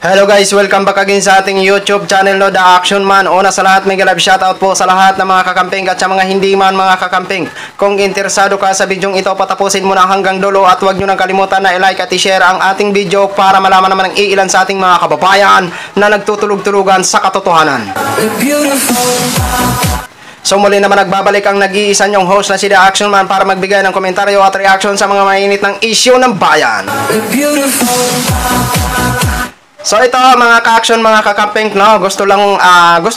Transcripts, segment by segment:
Hello guys, welcome back again sa ating YouTube channel no, The Action Man. Una sa lahat, mega live shoutout po sa lahat ng mga kakamping at sa mga hindi man mga kakamping. Kung interesado ka sa bidyong ito, patapusin mo na hanggang dulo at huwag nyo nang kalimutan na i-like at i-share ang ating video para malaman naman ng iilan sa ating mga kababayan na nagtutulog-tulugan sa katotohanan. So muli naman nagbabalik ang nag-iisa nyong host na si The Action Man para magbigay ng komentaryo at reaction sa mga mainit ng issue ng bayan. So ito mga ka-action, mga kakamping, no, gusto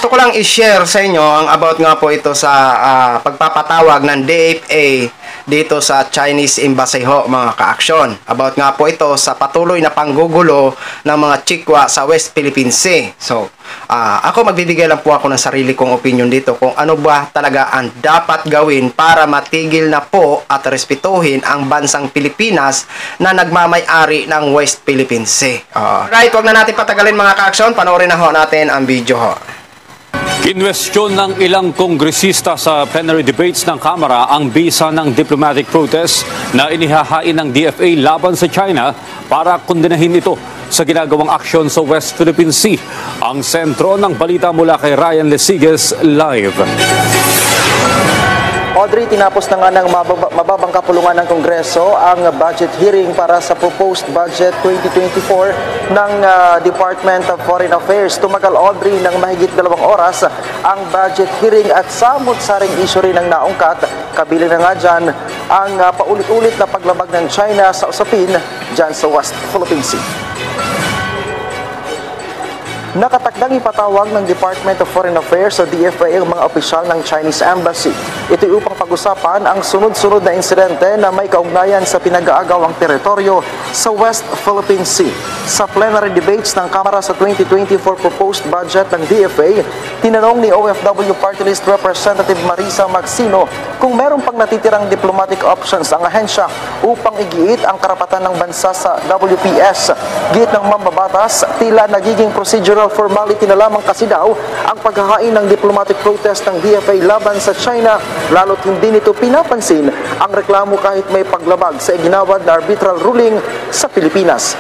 ko lang i-share sa inyo ang about nga po ito sa pagpapatawag ng DFA dito sa Chinese Embassy ho, mga ka-action. About nga po ito sa patuloy na panggugulo ng mga Chikwa sa West Philippine Sea. So ako magbibigay lang po ako ng sarili kong opinion dito kung ano ba talaga ang dapat gawin para matigil na po at respetuhin ang bansang Pilipinas na nagmamay-ari ng West Philippine Sea. Right, wag na natin patagalin mga ka-action, panoorin na ho natin ang video ho. Kinwestiyon ng ilang kongresista sa plenary debates ng Kamara ang bisa ng diplomatic protest na inihahain ng DFA laban sa China para kondenahin ito sa ginagawang aksyon sa West Philippine Sea. Ang sentro ng balita mula kay Ryan Lesiges live. Audrey, tinapos na nga ng mababang kapulungan ng Kongreso ang budget hearing para sa proposed budget 2024 ng Department of Foreign Affairs. Tumagal, Audrey, ng mahigit 2 oras ang budget hearing at samot-saring issue rin ang naungkat. Kabili na nga dyan ang paulit-ulit na paglabag ng China sa usapin dyan sa West Philippine Sea. Nakatakdang ipatawag ng Department of Foreign Affairs o DFA ang mga opisyal ng Chinese Embassy. Ito upang pag-usapan ang sunod-sunod na insidente na may kaugnayan sa pinag-aagawang teritoryo sa West Philippine Sea. Sa plenary debates ng Kamara sa 2024 proposed budget ng DFA, tinanong ni OFW Party List Representative Marisa Magsino kung meron pang natitirang diplomatic options ang ahensya upang igiit ang karapatan ng bansa sa WPS. Giit ng mambabatas, tila nagiging procedural formality na lamang kasi daw ang paghahain ng diplomatic protest ng DFA laban sa China, lalo't hindi nito pinapansin ang reklamo kahit may paglabag sa iginawad na arbitral ruling sa Pilipinas.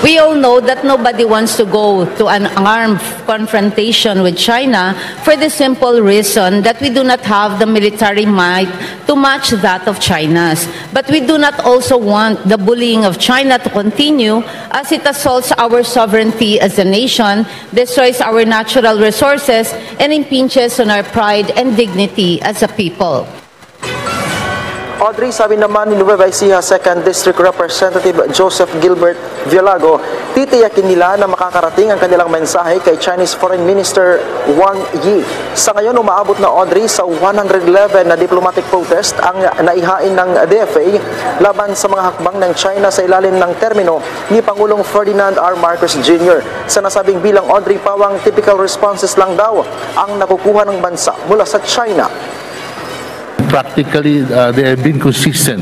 We all know that nobody wants to go to an armed confrontation with China for the simple reason that we do not have the military might to match that of China's. But we do not also want the bullying of China to continue as it assaults our sovereignty as a nation, destroys our natural resources, and impinges on our pride and dignity as a people. Audrey, sabi naman ni Nueva Ecija 2nd District Representative Joseph Gilbert Villago, titiyakin nila na makakarating ang kanilang mensahe kay Chinese Foreign Minister Wang Yi. Sa ngayon, umaabot na, Audrey, sa 111 na diplomatic protest ang naihain ng DFA laban sa mga hakbang ng China sa ilalim ng termino ni Pangulong Ferdinand R. Marcos Jr. Sa nasabing bilang, Audrey, pawang typical responses lang daw ang nakukuha ng bansa mula sa China. Practically, they have been consistent,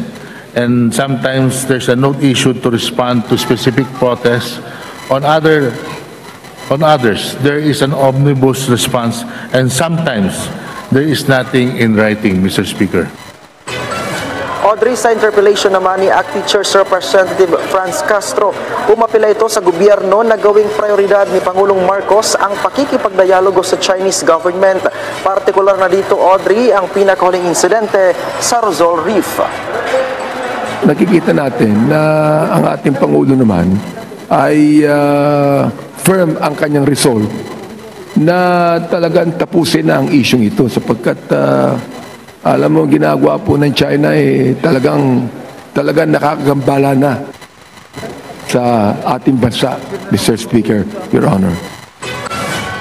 and sometimes there's a note issued to respond to specific protests. On others, there is an omnibus response, and sometimes there is nothing in writing, Mr. Speaker. Audrey, sa interpellation naman ni ACT Teachers Representative Franz Castro, umapila ito sa gobyerno na gawing prioridad ni Pangulong Marcos ang pakikipagdialogo sa Chinese government. Partikular na dito, Audrey, ang pinakahuling insidente sa Rosol Reef. Nakikita natin na ang ating Pangulo naman ay firm ang kanyang resolve na talagang tapusin na ang isyong ito sapagkat alam mo, ginagawa po ng China talagang nakakagambala na sa ating bansa, Mr. Speaker, Your Honor.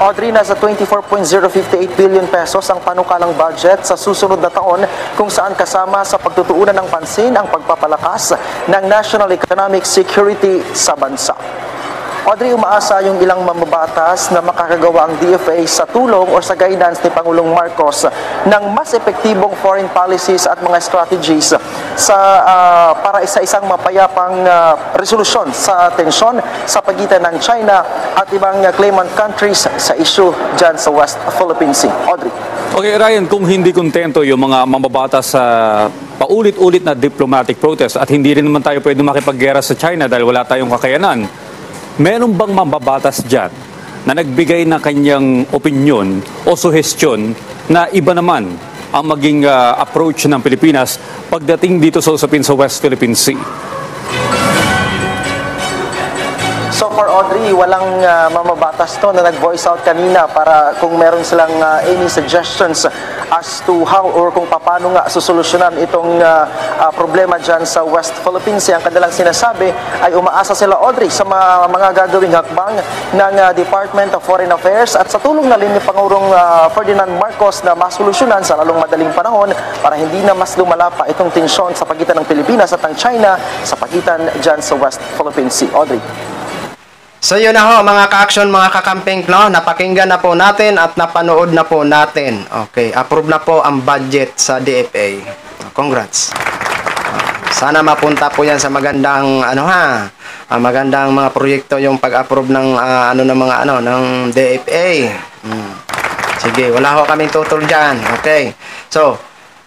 Audrey, nasa 24.058 billion pesos ang panukalang budget sa susunod na taon kung saan kasama sa pagtutuunan ng pansin ang pagpapalakas ng national economic security sa bansa. Audrey, umaasa yung ilang mambabatas na makakagawa ang DFA sa tulong o sa guidance ni Pangulong Marcos ng mas epektibong foreign policies at mga strategies para isa-isang mapayapang resolusyon sa tensyon sa pagitan ng China at ibang claimant countries sa issue dyan sa West Philippine Sea. Audrey. Okay, Ryan, kung hindi kontento yung mga mambabatas sa paulit-ulit na diplomatic protest at hindi rin naman tayo pwede makipaggera sa China dahil wala tayong kakayanan, meron bang mambabatas dyan na nagbigay ng kanyang opinyon o suhestyon na iba naman ang maging approach ng Pilipinas pagdating dito sa usapin sa West Philippine Sea? So for Audrey, walang mamabatas to na nag-voice out kanina para kung meron silang any suggestions as to how or kung paano nga susolusyonan itong problema dyan sa West Philippine Sea. Ang kanilang sinasabi ay umaasa sila, Audrey, sa mga gagawing hakbang ng Department of Foreign Affairs at sa tulong na rin ni Pangulong Ferdinand Marcos na masolusyonan sa lalong madaling panahon para hindi na mas lumala pa itong tensyon sa pagitan ng Pilipinas at ng China sa pagitan dyan sa West Philippine Sea. Audrey. So yun na ho mga ka-action, mga kakamping, no? Napakinggan na po natin at napanood na po natin. Okay, approve na po ang budget sa DFA. Congrats. Sana mapunta po yan sa magandang magandang mga proyekto yung pag-approve ng ng DFA. Sige, wala ho kaming tutol diyan. Okay. So,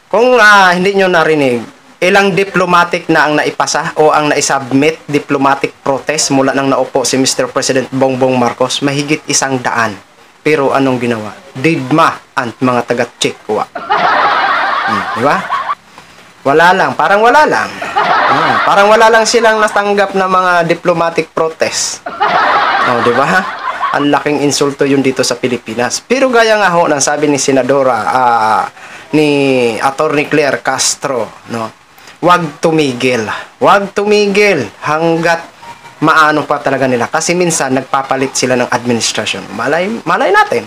kung hindi niyo narinig, ilang diplomatic na ang naipasa o ang naisubmit diplomatic protest mula nang naupo si Mr. President Bongbong Marcos? Mahigit 100. Pero anong ginawa? Didma ang mga taga-Chikwa. Di ba? Wala lang. Parang wala lang. Parang wala lang silang natanggap na mga diplomatic protest. Di ba? Ang laking insulto yun dito sa Pilipinas. Pero gaya nga ho, nang sabi ni Senadora, ni Attorney Claire Castro, no? Huwag tumigil hanggat maano pa talaga nila. Kasi minsan nagpapalit sila ng administrasyon. Malay natin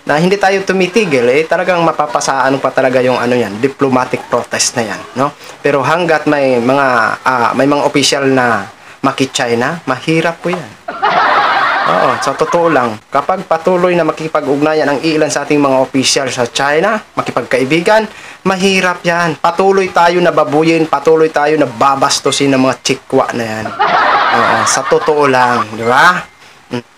na hindi tayo tumitigil, talagang mapapasaan pa talaga yung diplomatic protest na yan, no? Pero hanggat may mga official na maki-China, mahirap po yan. Oo, sa totoo lang, kapag patuloy na makipag-ugnayan ang ilan sa ating mga opisyal sa China, makipagkaibigan, mahirap yan. Patuloy tayo na babuyin, patuloy tayo na babastusin ng mga Chikwa na yan. Oo, sa totoo lang, di ba?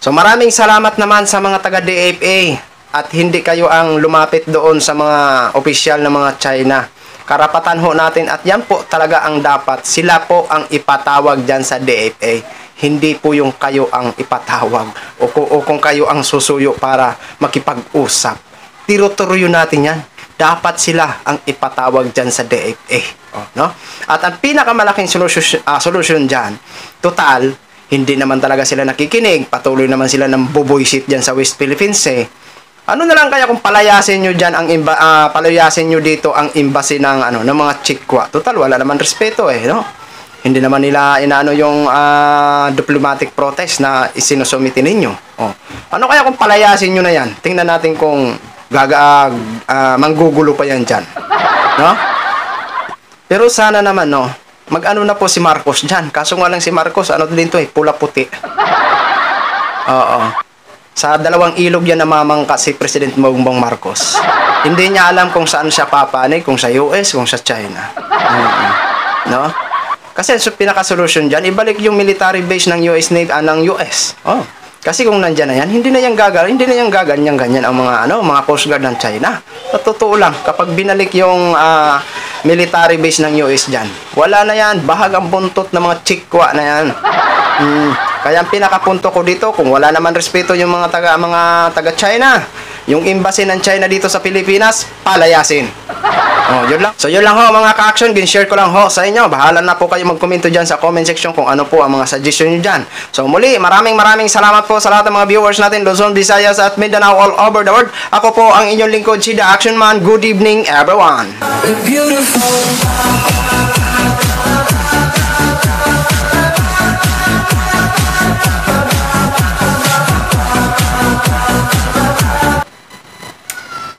So maraming salamat naman sa mga taga-DFA at hindi kayo ang lumapit doon sa mga opisyal ng mga China. Karapatan ho natin at yan po talaga ang dapat. Sila po ang ipatawag dyan sa DFA. Hindi po yung kayo ang ipatawag o kung kayo ang susuyo para makipag-usap. Tiro-turuyo natin yan. Dapat sila ang ipatawag dyan sa DFA. No? At ang pinakamalaking solusyon dyan, total, hindi naman talaga sila nakikinig. Patuloy naman sila ng buboysit dyan sa West Philippine Sea. Ano na lang kaya kung palayasin nyo dyan palayasin nyo dito ang embassy ng mga Chikwa. Total, wala naman respeto no? Hindi naman nila inaano yung diplomatic protest na isinusumiti ninyo. Ano kaya kung palayasin nyo na yan? Tingnan natin kung manggugulo pa yan dyan. No? Pero sana naman, no, mag-ano na po si Marcos dyan. Kaso nga lang si Marcos, din to pula-puti. Oo. Sa dalawang ilog yan namamangka si President Bongbong Marcos. Hindi niya alam kung saan siya papanig, kung sa US, kung sa China. No? Kasi pinaka-solution dyan, ibalik yung military base ng US Navy, ng US. Kasi kung nandyan na yan, hindi na yan gaganyan ang mga Coast Guard ng China. Sa totoo lang, kapag binalik yung military base ng US dyan, wala na yan, bahag ang buntot ng mga Chikwa na yan. Kaya ang pinakapunto ko dito, kung wala naman respeto yung mga taga-China, yung embassy ng China dito sa Pilipinas, palayasin. Yun lang. So yun lang ho mga ka-action, gin-share ko lang ho sa inyo. Bahala na po kayo mag-komento dyan sa comment section kung ano po ang mga suggestion nyo dyan. So muli, maraming salamat po sa lahat ng mga viewers natin, Luzon, Visayas at Mindanao all over the world. Ako po ang inyong lingkod, si The Action Man. Good evening everyone.